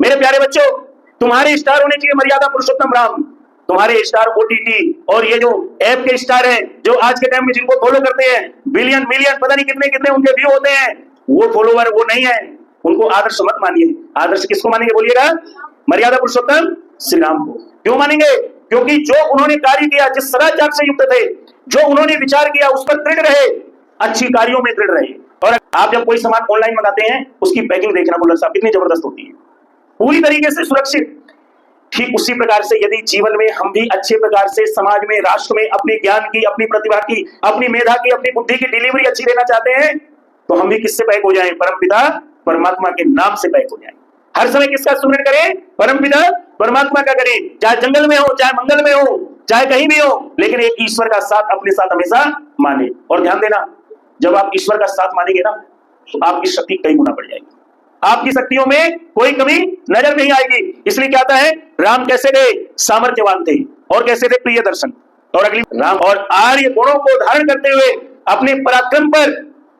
मेरे प्यारे बच्चों, तुम्हारे स्टार होने चाहिए मर्यादा पुरुषोत्तम राम। तुम्हारे स्टार ओटीटी और ये जो ऐप के स्टार हैं, जो आज के टाइम में जिनको फॉलो करते हैं, बिलियन मिलियन पता नहीं कितने कितने उनके व्यू होते हैं, वो फॉलोवर वो नहीं है। उनको आदर्श मत मानिए। आदर्श किसको मानेंगे बोलिएगा? मर्यादा पुरुषोत्तम श्री राम को। क्यों मानेंगे? क्योंकि जो उन्होंने कार्य किया, जिस सदाचार से युक्त थे, जो उन्होंने विचार किया, उस पर दृढ़ रहे, अच्छी कार्यों में दृढ़ रहे। और आप जब कोई सामान ऑनलाइन मंगाते हैं, उसकी पैकिंग देखना बुल्लर साहब कितनी जबरदस्त होती है, पूरी तरीके से सुरक्षित। ठीक उसी प्रकार से यदि जीवन में हम भी अच्छे प्रकार से समाज में, राष्ट्र में अपने ज्ञान की, अपनी प्रतिभा की, अपनी मेधा की, अपनी बुद्धि की डिलीवरी अच्छी देना चाहते हैं, तो हम भी किससे पैक हो जाएं? परमपिता परमात्मा के नाम से पैक हो जाएं। हर समय किसका सुमिरन करें? परमपिता परमात्मा का करें। चाहे जंगल में हो, चाहे मंगल में हो, चाहे कहीं भी हो, लेकिन एक ईश्वर का साथ अपने साथ हमेशा माने। और ध्यान देना, जब आप ईश्वर का साथ मानेंगे ना, तो आपकी शक्ति कई गुना बढ़ जाएगी। आपकी शक्तियों में कोई कमी नजर नहीं आएगी। इसलिए क्या आता है? राम कैसे गए? सामर्थ्यवान थे। और कैसे थे? प्रिय दर्शन। और अगली, राम और आर्य गुणों को धारण करते हुए अपने पराक्रम पर,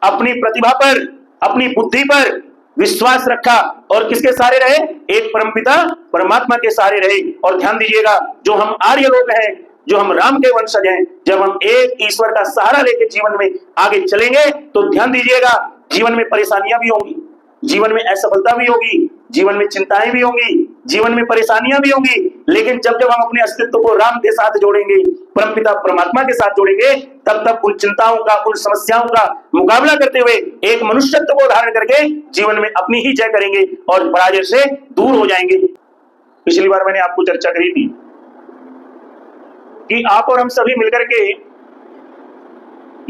अपनी प्रतिभा पर, अपनी बुद्धि पर विश्वास रखा और किसके सहारे रहे? एक परमपिता परमात्मा के सहारे रहे। और ध्यान दीजिएगा, जो हम आर्य लोग हैं, जो हम राम के वंशज हैं, जब हम एक ईश्वर का सहारा लेकर जीवन में आगे चलेंगे, तो ध्यान दीजिएगा, जीवन में परेशानियां भी होंगी, जीवन में असफलता भी होगी, जीवन में चिंताएं भी होंगी, जीवन में परेशानियां भी होंगी, लेकिन जब जब हम अपने अस्तित्व को राम के साथ जोड़ेंगे, परमपिता परमात्मा के साथ जोड़ेंगे, तब तब उन चिंताओं का, उन समस्याओं का मुकाबला करते हुए एक मनुष्यत्व को धारण करके जीवन में अपनी ही जय करेंगे और पराजय से दूर हो जाएंगे। पिछली बार मैंने आपको चर्चा करी थी कि आप और हम सभी मिलकर के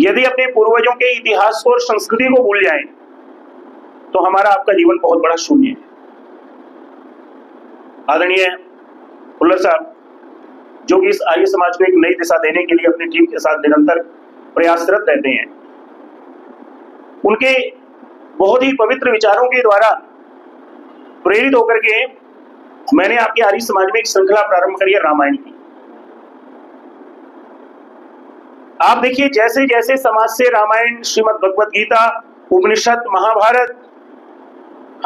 यदि अपने पूर्वजों के इतिहास को और संस्कृति को भूल जाएं, तो हमारा आपका जीवन बहुत बड़ा शून्य है। आदरणीय बुल्लर साहब, जो कि इस आर्य समाज को एक नई दिशा देने के लिए अपनी टीम के साथ निरंतर प्रयासरत रहते हैं, उनके बहुत ही पवित्र विचारों के द्वारा प्रेरित होकर के मैंने आपके आर्य समाज में एक श्रृंखला प्रारंभ करी है रामायण की। आप देखिए, जैसे जैसे समाज से रामायण, श्रीमद् भगवत गीता, उपनिषद, महाभारत,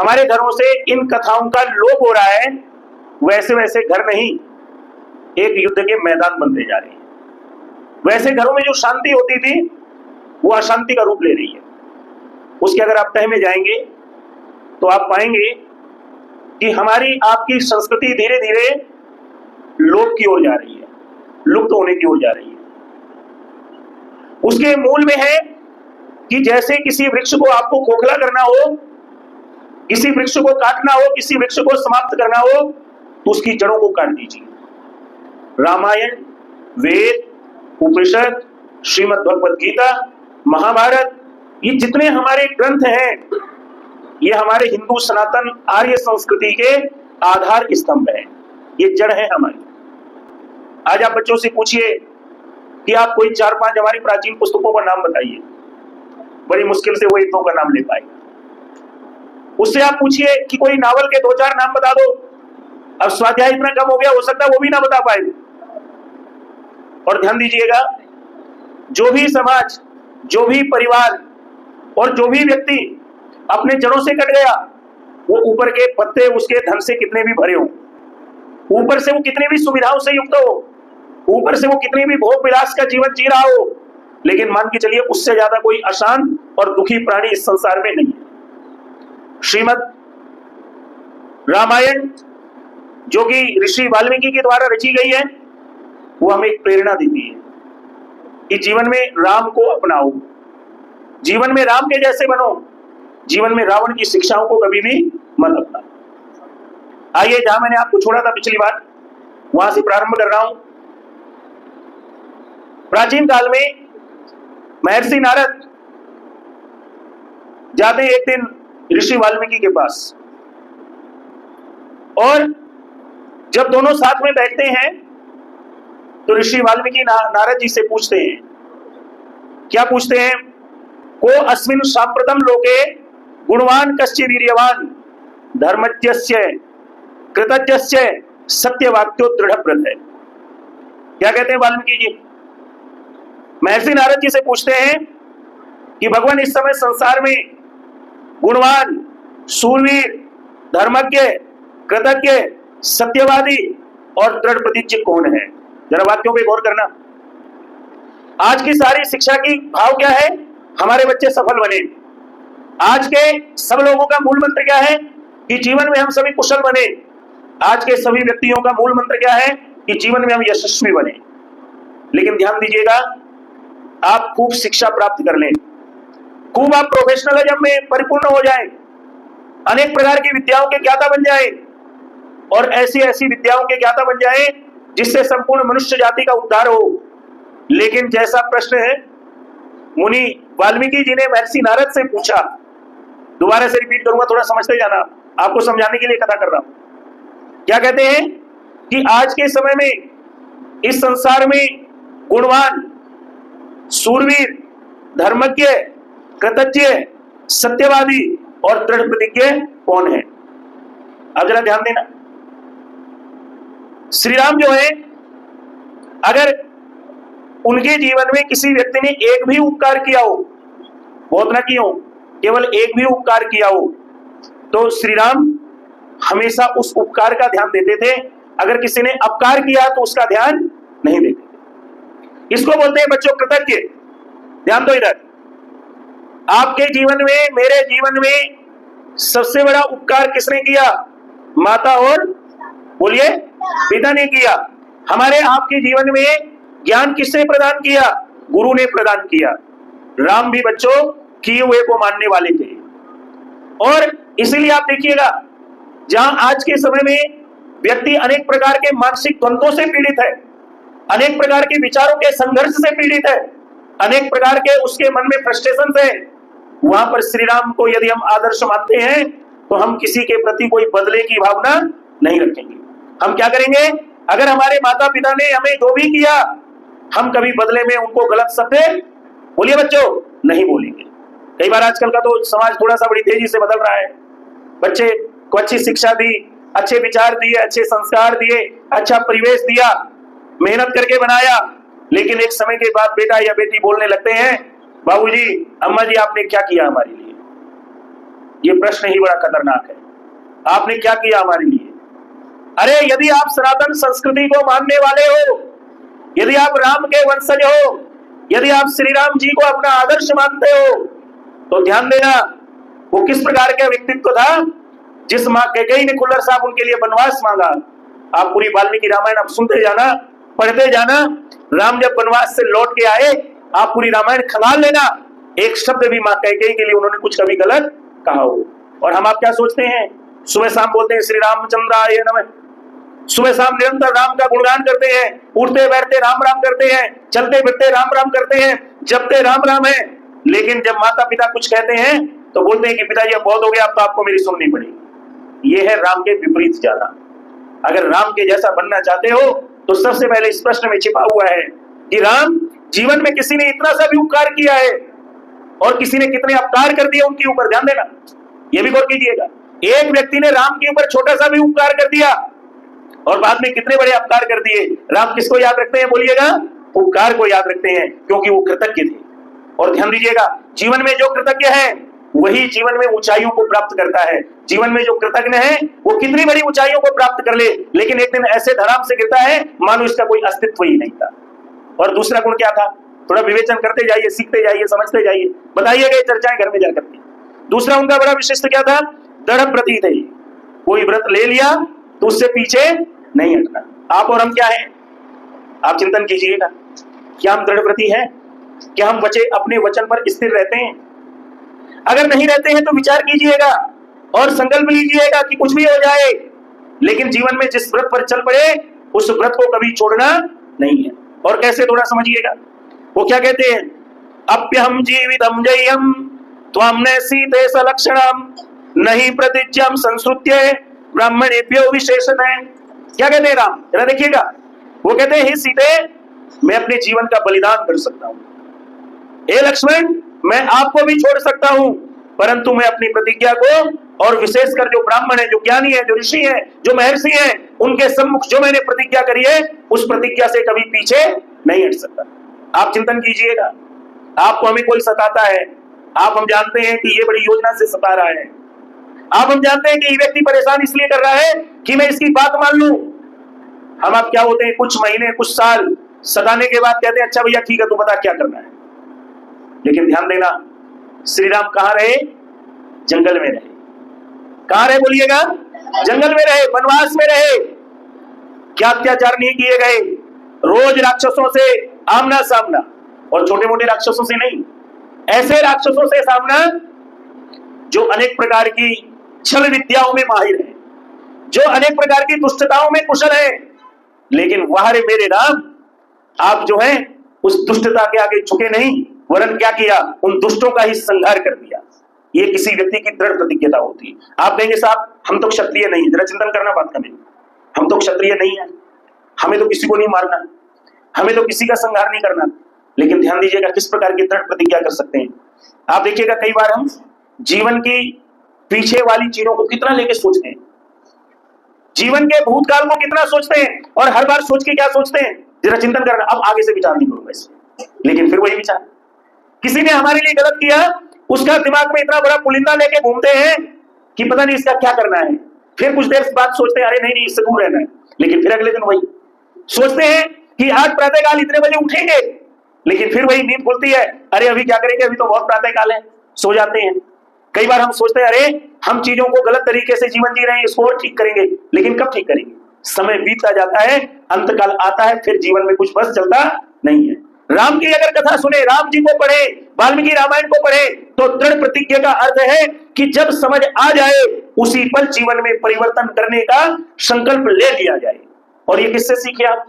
हमारे घरों से इन कथाओं का लोप हो रहा है, वैसे वैसे घर नहीं एक युद्ध के मैदान बनते जा रहे हैं। वैसे घरों में जो शांति होती थी, वो अशांति का रूप ले रही है। उसके अगर आप तह में जाएंगे तो आप पाएंगे कि हमारी आपकी संस्कृति धीरे धीरे लोप की ओर जा रही है, लुप्त होने की ओर जा रही है। उसके मूल में है कि जैसे किसी वृक्ष को आपको खोखला करना हो, किसी वृक्ष को काटना हो, किसी वृक्ष को समाप्त करना हो, तो उसकी जड़ों को काट दीजिए। रामायण, वेद, उपनिषद, श्रीमद् भगवत गीता, महाभारत, ये जितने हमारे ग्रंथ हैं, ये हमारे हिंदू सनातन आर्य संस्कृति के आधार स्तंभ हैं, ये जड़ है हमारी। आज आप बच्चों से पूछिए कि आप कोई 4-5 हमारी प्राचीन पुस्तकों का नाम बताइए, बड़ी मुश्किल से वो 1-2 का नाम ले पाएगा। उससे आप पूछिए कि कोई नावल के 2-4 नाम बता दो, अब स्वाध्याय इतना कम हो गया, हो सकता है वो भी ना बता पाए। और ध्यान दीजिएगा, जो भी समाज, जो भी परिवार और जो भी व्यक्ति अपने जड़ों से कट गया, वो ऊपर के पत्ते उसके धन से कितने भी भरे हो, ऊपर से वो कितनी भी सुविधाओं से युक्त हो, ऊपर से वो कितनी भी भोग विलास का जीवन जी रहा हो, लेकिन मान के चलिए उससे ज्यादा कोई अशांत और दुखी प्राणी इस संसार में नहीं है। श्रीमद् रामायण, जो कि ऋषि वाल्मीकि के द्वारा रची गई है, वो हमें एक प्रेरणा देती है कि जीवन में राम को अपनाओ, जीवन में राम के जैसे बनो, जीवन में रावण की शिक्षाओं को कभी भी मत अपनाओ। आइए, जहां मैंने आपको छोड़ा था पिछली बार, वहां से प्रारंभ कर रहा हूं। प्राचीन काल में महर्षि नारद जाते एक दिन ऋषि वाल्मीकि के पास, और जब दोनों साथ में बैठते हैं तो ऋषि वाल्मीकि नारद जी से पूछते हैं, क्या पूछते हैं? को अस्मिन् सांप्रतम लोके गुणवान कश्चि वीर्यवान धर्मज्ञस्य कृतज्ञस्य सत्यवाक्यो दृढ़व्रत है। क्या कहते हैं वाल्मीकि जी? महर्षि नारद जी से पूछते हैं कि भगवान, इस समय संसार में गुणवान, सूरवीर, धर्मज्ञ, कृतज्ञ, सत्यवादी और दृढ़ प्रतिज्ञ कौन है? जरा वाक्यों पे गौर करना। आज की सारी शिक्षा की भाव क्या है? हमारे बच्चे सफल बने। आज के सब लोगों का मूल मंत्र क्या है? कि जीवन में हम सभी कुशल बने। आज के सभी व्यक्तियों का मूल मंत्र क्या है? कि जीवन में हम यशस्वी बने। लेकिन ध्यान दीजिएगा, आप खूब शिक्षा प्राप्त कर लें, खूब आप प्रोफेशनलिज्म में परिपूर्ण हो जाएं, अनेक प्रकार की विद्याओं के ज्ञाता बन जाएं और ऐसी ऐसी विद्याओं के ज्ञाता बन जाएं जिससे संपूर्ण मनुष्य जाति का उद्धार हो। लेकिन जैसा प्रश्न है मुनि वाल्मीकि जी ने महर्षि नारद से पूछा, दोबारा से रिपीट करूंगा, थोड़ा समझते जाना, आपको समझाने के लिए कथा कर रहा हूं। क्या कहते हैं कि आज के समय में इस संसार में गुणवान, सूरवीर, धर्मज्ञ, कृतज्ञ, सत्यवादी और दृढ़ प्रतिज्ञ कौन है? अब जरा ध्यान देना। श्री राम जो है, अगर उनके जीवन में किसी व्यक्ति ने एक भी उपकार किया हो, बहुत ना किया हो, केवल एक भी उपकार किया हो, तो श्री राम हमेशा उस उपकार का ध्यान देते थे। अगर किसी ने अपकार किया तो उसका ध्यान नहीं देते। इसको बोलते हैं बच्चों कृतज्ञ। ध्यान दो इधर। आपके जीवन में, मेरे जीवन में सबसे बड़ा उपकार किसने किया? माता और बोलिए पिता ने किया। हमारे आपके जीवन में ज्ञान किसने प्रदान किया? गुरु ने प्रदान किया। राम भी बच्चों किए हुए को मानने वाले थे। और इसीलिए आप देखिएगा, जहां आज के समय में व्यक्ति अनेक प्रकार के मानसिक द्वंद्वों से पीड़ित है, अनेक प्रकार के विचारों के संघर्ष से पीड़ित है, अनेक प्रकार के उसके मन में फ्रस्ट्रेशन है, वहां पर श्री राम को यदि हम आदर्श मानते हैं तो हम किसी के प्रति कोई बदले की भावना नहीं रखेंगे। हम क्या करेंगे? अगर हमारे माता पिता ने हमें जो भी किया, हम कभी बदले में उनको गलत शब्द बोलिए बच्चों नहीं बोलेंगे। कई बार आजकल का तो समाज थोड़ा सा बड़ी तेजी से बदल रहा है। बच्चे को अच्छी शिक्षा दी, अच्छे विचार दिए, अच्छे संस्कार दिए, अच्छा परिवेश दिया, मेहनत करके बनाया, लेकिन एक समय के बाद बेटा या बेटी बोलने लगते हैं, बाबूजी, अम्मा जी, आपने क्या किया हमारे लिए? ये प्रश्न ही बड़ा खतरनाक है। आपने क्या किया हमारे लिए? अरे यदि आप सनातन संस्कृति को मानने वाले हो, यदि आप राम के वंशज हो, यदि आप श्री राम जी को अपना आदर्श मानते हो, तो ध्यान देना, वो किस प्रकार का व्यक्तित्व था जिस मां कैकेयी ने खुल्लर साहब उनके लिए वनवास मांगा। आप पूरी वाल्मीकि रामायण आप सुनते जाना, पढ़ते जाना। राम जब वनवास से लौट के आए, आप पूरी रामायण खंगाल लेना, एक शब्द भी मां कैकेयी के लिए उन्होंने कुछ कभी गलत कहा हो। और हम आप क्या सोचते हैं? सुबह शाम बोलते हैं श्री रामचंद्राय नमः, सुबह शाम निरंतर राम का गुणगान करते हैं, उठते बैठते राम राम करते हैं, चलते फिरते राम राम करते हैं, जपते राम राम है। लेकिन जब माता पिता कुछ कहते हैं तो बोलते हैं कि पिताजी अब बहुत हो गया, अब तो आपको मेरी सुननी पड़ेगी। ये है राम के विपरीत जाना। अगर राम के जैसा बनना चाहते हो तो सबसे पहले इस प्रश्न में छिपा हुआ है कि राम जीवन में किसी ने इतना सा भी उपकार किया है और किसी ने कितने अपकार कर दिए उनके ऊपर ध्यान देना। यह भी गौर कीजिएगा, एक व्यक्ति ने राम के ऊपर छोटा सा भी उपकार कर दिया और बाद में कितने बड़े अपकार कर दिए। राम किसको याद रखते हैं? बोलिएगा, उपकार को याद रखते हैं, क्योंकि वो कृतज्ञ थे। और ध्यान दीजिएगा, जीवन में जो कृतज्ञ है वही जीवन में ऊंचाइयों को प्राप्त करता है। जीवन में जो कृतज्ञ है वो कितनी बड़ी ऊंचाइयों को प्राप्त कर ले, लेकिन एक दिन ऐसे धराम से गिरता है मानो इसका कोई अस्तित्व ही नहीं था। और दूसरा गुण क्या था? थोड़ा विवेचन करते जाइए, सीखते जाइए, समझते जाइए, बताइएगा ये चर्चाएं घर में जाकर के। दूसरा उनका बड़ा विशिष्ट क्या था? दृढ़ प्रतीत है। कोई व्रत ले लिया तो उससे पीछे नहीं हटना। आप और हम क्या है? आप चिंतन कीजिएगा, क्या हम दृढ़व्रती हैं? क्या हम अपने वचन पर स्थिर रहते हैं? अगर नहीं रहते हैं तो विचार कीजिएगा और संकल्प लीजिएगा कि कुछ भी हो जाए, लेकिन जीवन में जिस व्रत पर चल पड़े उस व्रत को कभी छोड़ना नहीं है। और कैसे? थोड़ा समझिएगा। वो क्या कहते हैं? अप्यहम जीवितम जयम त्वमने सीते सलक्षणम नहीं प्रतिज्ञम संस्कृत्य ब्राह्मणेभ्यो विशेषतः। क्या कहते हैं राम? जरा देखिएगा, वो कहते हैं हे सीते, मैं अपने जीवन का बलिदान कर सकता हूं। हे लक्ष्मण, मैं आपको भी छोड़ सकता हूं, परंतु मैं अपनी प्रतिज्ञा को, और विशेषकर जो ब्राह्मण है, जो ज्ञानी है, जो ऋषि है, जो महर्षि है, उनके सम्मुख जो मैंने प्रतिज्ञा करी है उस प्रतिज्ञा से कभी पीछे नहीं हट सकता। आप चिंतन कीजिएगा, आपको हमें कोई सताता है, आप हम जानते हैं कि ये बड़ी योजना से सता रहा है, अब हम जानते हैं कि ये व्यक्ति परेशान इसलिए कर रहा है कि मैं इसकी बात मान लूं। हम अब क्या होते हैं, कुछ महीने कुछ साल सताने के बाद कहते हैं अच्छा भैया ठीक है तू बता क्या करना है। लेकिन ध्यान देना, श्री राम कहां रहे? जंगल में रहे। कहां रहे बोलिएगा? जंगल में रहे, वनवास में रहे। क्या अत्याचार नहीं किए गए? रोज राक्षसों से आमना सामना, और छोटे मोटे राक्षसों से नहीं, ऐसे राक्षसों से सामना जो अनेक प्रकार की छल विद्याओं में माहिर है, जो अनेक प्रकार की दुष्टताओं में कुशल है। लेकिन वह रे मेरे राम, आप जो है उस दुष्टता के आगे झुके नहीं, वरन क्या किया? उन दुष्टों का ही संहार कर दिया। ये किसी व्यक्ति की दृढ़ प्रतिज्ञता होती है। आप कहेंगे साहब हम तो क्षत्रिय नहीं, जरा चिंतन करना बात का। हम तो क्षत्रिय नहीं है, हमें तो किसी को नहीं मारना, हमें तो किसी का संहार नहीं करना। लेकिन ध्यान दीजिएगा किस प्रकार की दृढ़ प्रतिज्ञा कर सकते हैं। आप देखिएगा कई बार हम जीवन की पीछे वाली चीजों को कितना लेके सोचते हैं, जीवन के भूतकाल को कितना सोचते हैं, और हर बार सोच के क्या सोचते हैं, जरा चिंतन करना। अब आगे से विचार नहीं करूंगा इसमें, लेकिन फिर वही विचार, किसी ने हमारे लिए गलत किया, उसका दिमाग में इतना बड़ा पुलिंदा लेके घूमते हैं कि पता नहीं इसका क्या करना है। फिर कुछ देर बाद सोचते हैं अरे नहीं नहीं इससे दूर रहना है, लेकिन फिर अगले दिन वही सोचते हैं कि आज प्रातःकाल इतने बजे उठेंगे, लेकिन फिर वही नींद खुलती है, अरे अभी क्या करेंगे, अभी तो बहुत प्रातःकाल है, सो जाते हैं। कई बार हम सोचते हैं अरे हम चीजों को गलत तरीके से जीवन जी रहे हैं, इसको और ठीक करेंगे, लेकिन कब ठीक करेंगे? समय बीतता जाता है, अंतकाल आता है, फिर जीवन में कुछ बस चलता नहीं है। राम की अगर कथा सुने, राम जी को पढ़े, वाल्मीकि रामायण को पढ़े, तो दृढ़ प्रतिज्ञा का अर्थ है कि जब समझ आ जाए उसी पल जीवन में परिवर्तन करने का संकल्प ले लिया जाए। और ये किससे सीखे आप?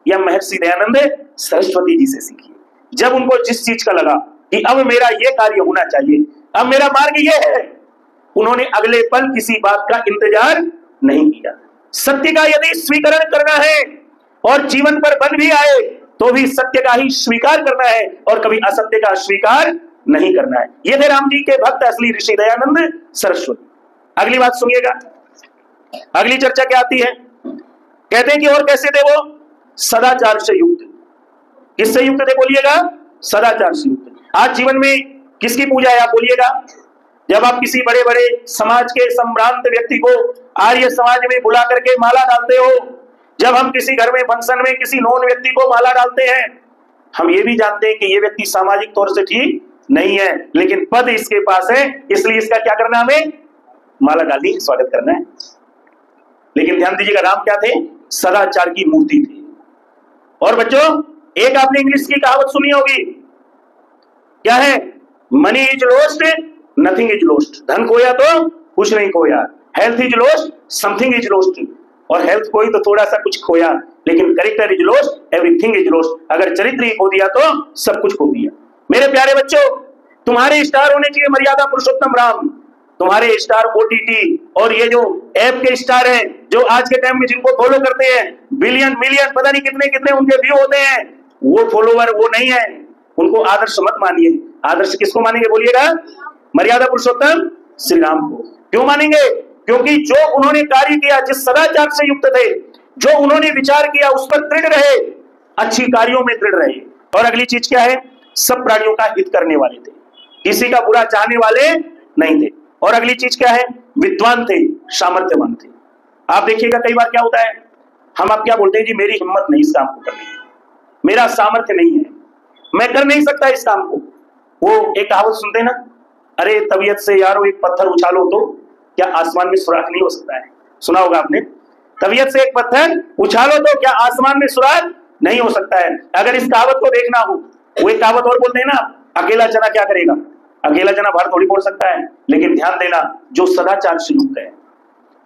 या महर्षि दयानंद सरस्वती जी से सीखिए। जब उनको जिस चीज का लगा कि अब मेरा ये कार्य होना चाहिए, अब मेरा मार्ग ये है, उन्होंने अगले पल किसी बात का इंतजार नहीं किया। सत्य का यदि स्वीकरण करना है और जीवन पर बन भी आए तो भी सत्य का ही स्वीकार करना है और कभी असत्य का स्वीकार नहीं करना है। ये थे राम जी के भक्त असली ऋषि दयानंद सरस्वती। अगली बात सुनिएगा, अगली चर्चा क्या आती है? कहते हैं कि और कैसे थे वो? सदाचार से युक्त। किससे युक्त थे बोलिएगा? सदाचार से युक्त। आज जीवन में किसकी पूजा है आप बोलिएगा? जब आप किसी बड़े बड़े समाज के संभ्रांत व्यक्ति को आर्य समाज में बुला करके माला डालते हो, जब हम किसी घर में फंक्शन में किसी नॉन व्यक्ति को माला डालते हैं, हम ये भी जानते हैं कि ये व्यक्ति सामाजिक तौर से ठीक नहीं है, लेकिन पद इसके पास है, इसलिए इसका क्या करना है? हमें माला डाली स्वागत करना है। लेकिन ध्यान दीजिएगा राम क्या थे? सदाचार की मूर्ति थे। और बच्चों एक आपने इंग्लिश की कहावत सुनी होगी, क्या है? Money is lost nothing is lost. धन खोया तो कुछ नहीं खोया। Health is lost something is lost. और हेल्थ खोई तो थोड़ा सा कुछ खोया, लेकिन character is lost everything is lost. अगर चरित्र ही खो दिया तो सब कुछ खो दिया। मेरे प्यारे बच्चों, तुम्हारे स्टार होने चाहिए मर्यादा पुरुषोत्तम राम, तुम्हारे स्टार ओटीटी और ये जो ऐप के स्टार हैं, जो आज के टाइम में जिनको फॉलो करते हैं, बिलियन मिलियन पता नहीं कितने कितने उनके व्यू होते हैं, वो फॉलोवर वो नहीं है। उनको आदर्श मत मानिए। आदर्श किसको मानेंगे बोलिएगा? मर्यादा पुरुषोत्तम श्री राम को। क्यों मानेंगे? क्योंकि जो उन्होंने कार्य किया, जिस सदाचार से युक्त थे, जो उन्होंने विचार किया उस पर दृढ़ रहे, अच्छी कार्यों में दृढ़ रहे। और अगली चीज क्या है? सब प्राणियों का हित करने वाले थे, किसी का बुरा चाहने वाले नहीं थे। और अगली चीज क्या है? विद्वान थे, सामर्थ्यवान थे। आप देखिएगा कई बार क्या होता है, हम आप क्या बोलते हैं, जी मेरी हिम्मत नहीं इस काम को करने की, मेरा सामर्थ्य नहीं है, मैं कर नहीं सकता इस काम को। वो एक कहावत सुनते हैं ना, अरे तबीयत से यारो एक पत्थर उछालो तो क्या आसमान में सुराख नहीं हो सकता है? सुना होगा आपने, तबीयत से एक पत्थर उछालो तो क्या आसमान में सुराख नहीं हो सकता है। अगर इस कहावत को देखना हो, वो एक कहावत और बोलते हैं ना, अकेला चना क्या करेगा? अकेला चना बाहर थोड़ी फोड़ सकता है। लेकिन ध्यान देना, जो सदाचार से युक्त है,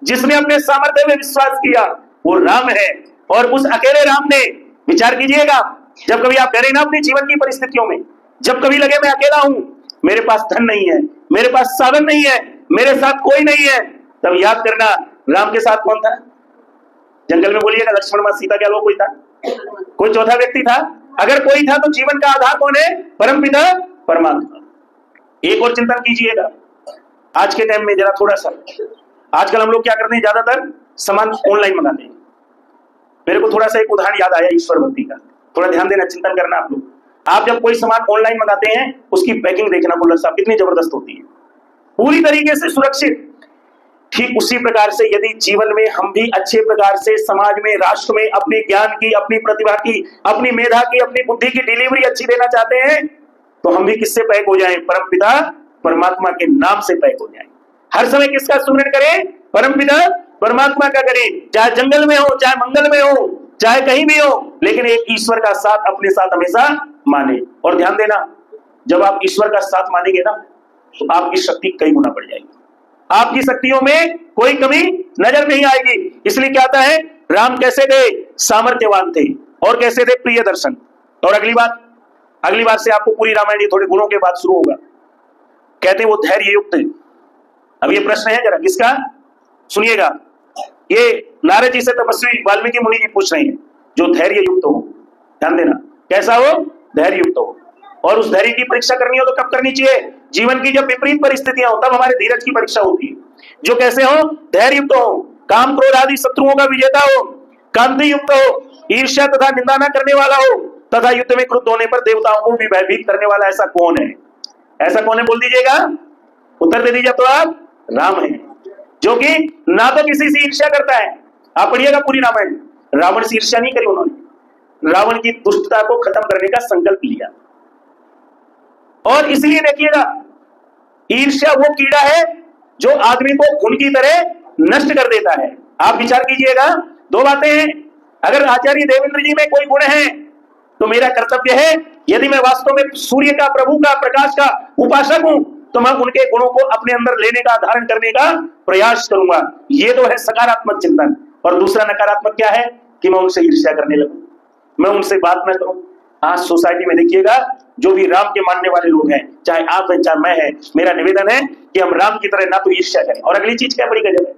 जिसने अपने सामर्थ्य में विश्वास किया, वो राम है। और उस अकेले राम ने, विचार कीजिएगा, जब कभी आप डरे ना अपनी जीवन की परिस्थितियों में, जब कभी लगे मैं अकेला हूं, मेरे पास धन नहीं है, मेरे पास साधन नहीं है, मेरे साथ कोई नहीं है, तब याद करना राम के साथ कौन था? जंगल में बोलिएगा लक्ष्मण मां सीता के अलावा कोई था? कोई चौथा व्यक्ति था? अगर कोई था तो जीवन का आधार कौन है? परमपिता परमात्मा। एक और चिंतन कीजिएगा, आज के टाइम में जरा थोड़ा सा, आजकल हम लोग क्या करते हैं, ज्यादातर सामान ऑनलाइन मंगाते हैं। मेरे को थोड़ा सा एक उदाहरण याद आया ईश्वर भक्ति का, थोड़ा ध्यान देना, चिंतन करना आप लोग। आप जब कोई सामान ऑनलाइन मंगाते हैं, उसकी पैकिंग देखना बुल्लर साहब कितनी जबरदस्त होती है, पूरी तरीके से सुरक्षित। ठीक उसी प्रकार से यदि जीवन में हम भी अच्छे प्रकार से समाज में, राष्ट्र में अपने ज्ञान की, अपनी प्रतिभा की, अपनी मेधा की, अपनी बुद्धि की डिलीवरी अच्छी देना चाहते हैं, तो हम भी किससे पैक हो जाएं? परमपिता परमात्मा के नाम से पैक हो जाएं। हर समय किसका सुमिरन करें? परमपिता परमात्मा का करें। चाहे जंगल में हो, चाहे मंगल में हो, चाहे कहीं भी हो, लेकिन एक ईश्वर का साथ अपने साथ हमेशा माने। और ध्यान देना, जब आप ईश्वर का साथ मानेंगे ना, तो आपकी शक्ति कई गुना बढ़ जाएगी, आपकी शक्तियों में कोई कमी नजर नहीं आएगी। इसलिए क्या आता है, राम कैसे थे? सामर्थ्यवान थे। और कैसे थे? प्रिय दर्शन। और अगली बार से आपको पूरी रामायण ये थोड़े गुणों के बाद शुरू होगा। कहते वो धैर्य युक्त। अब ये प्रश्न है जरा किसका, सुनिएगा। ये नारद जी से तपस्वी वाल्मीकि मुनि जी पूछ रहे हैं, जो धैर्य युक्त हो। ध्यान देना, कैसा हो? धैर्य युक्त हो। और उस धैर्य की परीक्षा करनी हो तो कब करनी चाहिए? जीवन की जब विपरीत परिस्थितियां हो, तब हमारे धीरज की परीक्षा होती है। जो कैसे हो? धैर्य युक्त हो, काम क्रोध आदि शत्रुओं का विजेता हो, कांति युक्त हो, ईर्ष्या तथा निंदा न करने वाला हो, तथा युद्ध में क्रुद्ध होने पर देवताओं को भी भयभीत करने वाला। ऐसा कौन है? ऐसा कौन है? बोल दीजिएगा, उत्तर दे दीजिए। तो आप राम है, जो कि ना तो किसी से ईर्ष्या करता है। आप पढ़िएगा पूरी रामायण, रावण से ईर्ष्या नहीं करी उन्होंने, रावण की दुष्टता को खत्म करने का संकल्प लिया। और इसलिए देखिएगा, ईर्ष्या वो कीड़ा है जो आदमी को खून की तरह नष्ट कर देता है। आप विचार कीजिएगा, दो बातें हैं। अगर आचार्य देवेंद्र जी में कोई गुण है, तो मेरा कर्तव्य है, यदि मैं वास्तव में सूर्य का, प्रभु का, प्रकाश का उपासक हूं, तो मैं उनके गुणों को अपने अंदर लेने का, धारण करने का प्रयास करूंगा। ये तो है सकारात्मक चिंतन। और दूसरा नकारात्मक क्या है कि मैं उनसे ईर्ष्या करने लगूं, मैं उनसे बात न करूं। आज सोसाइटी में देखिएगा, जो भी राम के मानने वाले लोग हैं, चाहे आप हैं चाहे मैं है, मेरा निवेदन है कि हम राम की तरह ना तो ईर्ष्या करें। और अगली चीज क्या बड़ी गजब है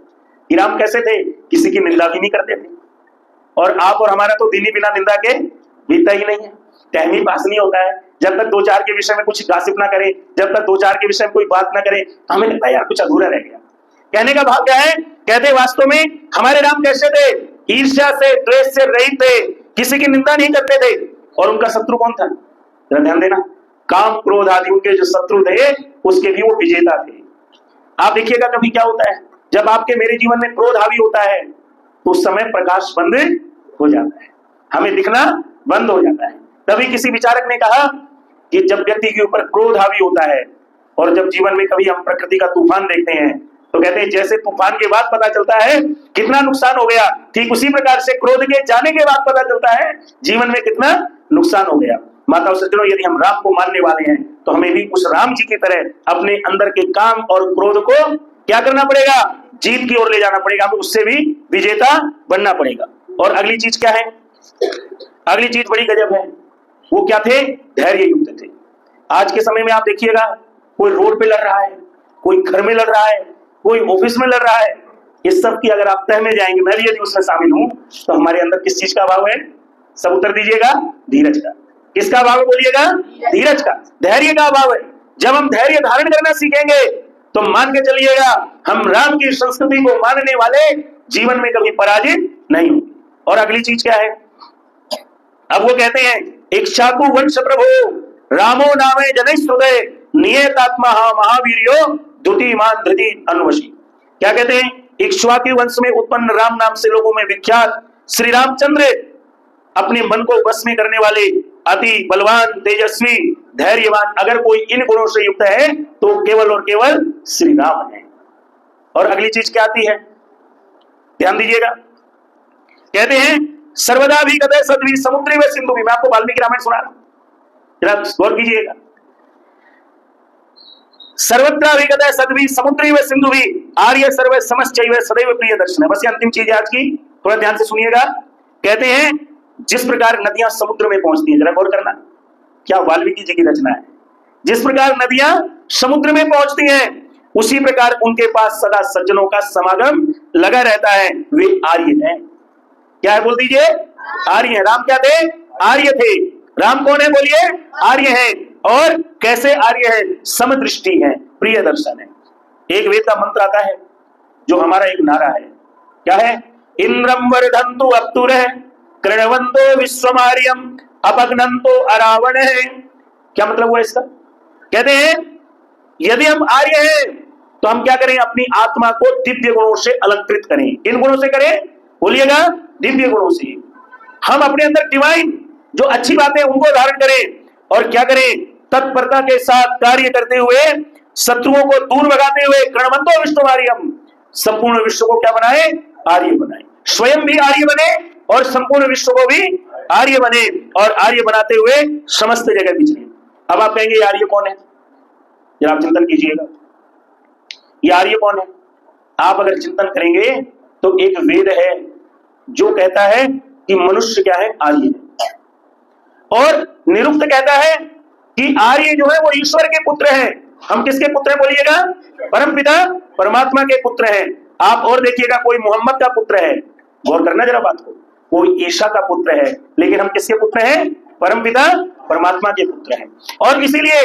कि राम कैसे थे? किसी की निंदा भी नहीं करते थे। और आप और हमारा तो दिन ही बिना निंदा के बीतता ही नहीं है। टाइम ही पास नहीं होता है जब तक दो चार के विषय में कुछ गासिप ना करे, जब तक दो चार के विषय में कोई बात ना करे, हमें लगता है यार कुछ अधूरा रह गया। कहने का भाव क्या है? कहते वास्तव में हमारे राम कैसे थे? ईर्ष्या से, द्वेष से रहित थे, किसी की निंदा नहीं करते थे। और उनका शत्रु कौन था? जरा ध्यान देना, काम क्रोध आदि उनके जो शत्रु थे, उसके भी वो विजेता थे। आप देखिएगा कभी क्या होता है, जब आपके मेरे जीवन में क्रोध हावी होता है, तो उस समय प्रकाश बंद हो जाता है, हमें दिखना बंद हो जाता है। तभी किसी विचारक ने कहा कि जब व्यक्ति के ऊपर क्रोध हावी होता है, और जब जीवन में कभी हम प्रकृति का तूफान देखते हैं, तो कहते हैं जैसे तूफान के बाद पता चलता है कितना नुकसान हो गया, ठीक उसी प्रकार से क्रोध के जाने के बाद पता चलता है जीवन में कितना नुकसान हो गया। माता और सज्जनों, यदि हम राम को मानने वाले हैं, तो हमें भी उस राम जी की तरह अपने अंदर के काम और क्रोध को क्या करना पड़ेगा? जीत की ओर ले जाना पड़ेगा, हमें उससे भी विजेता बनना पड़ेगा। और अगली चीज क्या है? अगली चीज बड़ी गजब है। वो क्या थे? धैर्य युक्त थे। आज के समय में आप देखिएगा, कोई रोड पे लड़ रहा है, कोई घर में लड़ रहा है, कोई ऑफिस में लड़ रहा है। इस सब की अगर आप तह में जाएंगे, मैं भी यदि उसमें शामिल हूं, तो हमारे अंदर किस चीज का अभाव है? सब उत्तर दीजिएगा, धीरज का। किसका अभाव है? बोलिएगा, धीरज का, धैर्य का अभाव है। जब हम धैर्य धारण करना सीखेंगे, तो मान के चलिएगा, हम राम की संस्कृति को मानने वाले जीवन में कभी पराजित नहीं होंगे। और अगली चीज क्या है? अब वो कहते हैं, इक्ष्वाकु वंश प्रभु रामो नामे जनै श्रुते नियतात्मा महावीर्यो द्युतिमान धृति अनुवशी। क्या कहते हैं? इक्ष्वाकु वंश में उत्पन्न राम नाम से लोगों में विख्यात श्री रामचंद्र अपने मन को वश में करने वाले, अति बलवान, तेजस्वी, धैर्यवान, अगर कोई इन गुणों से युक्त है तो केवल और केवल श्री राम है। और अगली चीज क्या आती है? ध्यान दीजिएगा, कहते हैं सर्वदा भी कदय सद्वी समुद्री व सिंधु भी। मैं आपको वाल्मीकि रामायण सुना रहा हूं, जरा गौर कीजिएगा। सर्वत्र भी कदय सद्वी समुद्री व सिंधु भी आर्य सर्व समश्चैव सदैव प्रिय दर्शन। बस ये अंतिम चीज है आज की, थोड़ा ध्यान से सुनिएगा। कहते हैं जिस प्रकार नदियां समुद्र में पहुंचती हैं, जरा गौर करना, क्या वाल्मीकि जी की रचना है। जिस प्रकार नदियां समुद्र में पहुंचती हैं, उसी प्रकार उनके पास सदा सज्जनों का समागम लगा रहता है। वे आर्य हैं। क्या है? बोल दीजिए, आर्य है। राम क्या थे? आर्य थे। राम कौन है? बोलिए, आर्य है। और कैसे आर्य है? समदृष्टि है, प्रिय दर्शन है। एक वेद का मंत्र आता है, जो हमारा एक नारा है। क्या है? इंद्रम वर्धन्तु अप्तुरः कृण्वन्तो विश्वमार्यम अपग्नन्तो अरावण है। क्या मतलब हुआ इसका? कहते हैं यदि हम आर्य हैं तो हम क्या करें, अपनी आत्मा को दिव्य गुणों से अलंकृत करें। किन गुणों से करें, बोलिएगा, दिव्य गुणों से। हम अपने अंदर डिवाइन जो अच्छी बातें उनको धारण करें और क्या करें, तत्परता के साथ कार्य करते हुए, शत्रुओं को दूर भगाते हुए, गणवंतो विश्वमार्यम, संपूर्ण विश्व को क्या बनाए, आर्य बनाए। स्वयं भी आर्य बने और संपूर्ण विश्व को भी आर्य बने, और आर्य बनाते हुए समस्त जगह बिचरे। अब आप कहेंगे ये आर्य कौन है, जरा आप चिंतन कीजिएगा, ये आर्य कौन है। आप अगर चिंतन करेंगे तो एक वेद है जो कहता है कि मनुष्य क्या है, आर्य है, और निरुक्त कहता है कि आर्य जो है वो ईश्वर के पुत्र है। हम किसके पुत्र हैं, बोलिएगा, परमपिता परमात्मा के पुत्र हैं। आप और देखिएगा, कोई मोहम्मद का पुत्र है, गौर करना जरा बात को, कोई ईशा का पुत्र है, लेकिन हम किसके पुत्र हैं, परमपिता परमात्मा के पुत्र हैं। और इसीलिए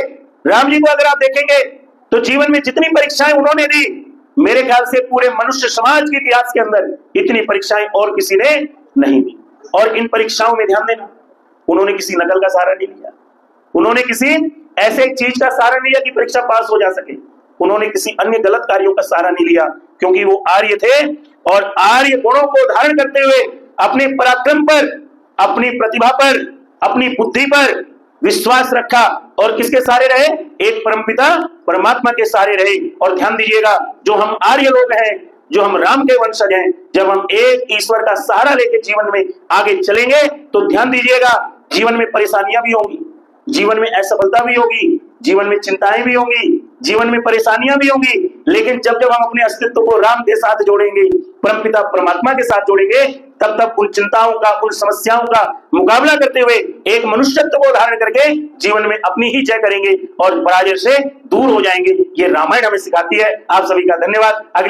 राम जी को अगर आप देखेंगे तो जीवन में जितनी परीक्षाएं उन्होंने दी, मेरे ख्याल से पूरे मनुष्य समाज के इतिहास के अंदर इतनी परीक्षाएं और किसी ने नहीं दी। और इन परीक्षाओं में ध्यान देना, उन्होंने किसी नकल का सहारा नहीं लिया, उन्होंने किसी ऐसे चीज का सहारा नहीं लिया कि परीक्षा पास हो जा सके, उन्होंने किसी अन्य गलत कार्यों का सहारा नहीं लिया, क्योंकि वो आर्य थे। और आर्य गुणों को धारण करते हुए अपने पराक्रम पर, अपनी प्रतिभा पर, अपनी बुद्धि पर विश्वास रखा, और किसके सहारे रहे, एक परमपिता परमात्मा के सहारे रहे। और ध्यान दीजिएगा, जो हम आर्य लोग हैं, जो हम राम के वंशज हैं, जब हम एक ईश्वर का सहारा लेकर जीवन में आगे चलेंगे तो ध्यान दीजिएगा, जीवन में परेशानियां भी होंगी, जीवन में असफलता भी होगी, जीवन में चिंताएं भी होंगी, जीवन में परेशानियां भी होंगी, लेकिन जब जब हम अपने अस्तित्व को राम के साथ जोड़ेंगे, परमपिता परमात्मा के साथ जोड़ेंगे, तब तब उन चिंताओं का, उन समस्याओं का मुकाबला करते हुए एक मनुष्यत्व को धारण करके जीवन में अपनी ही जय करेंगे और पराजय से दूर हो जाएंगे। ये रामायण हमें सिखाती है। आप सभी का धन्यवाद। अगले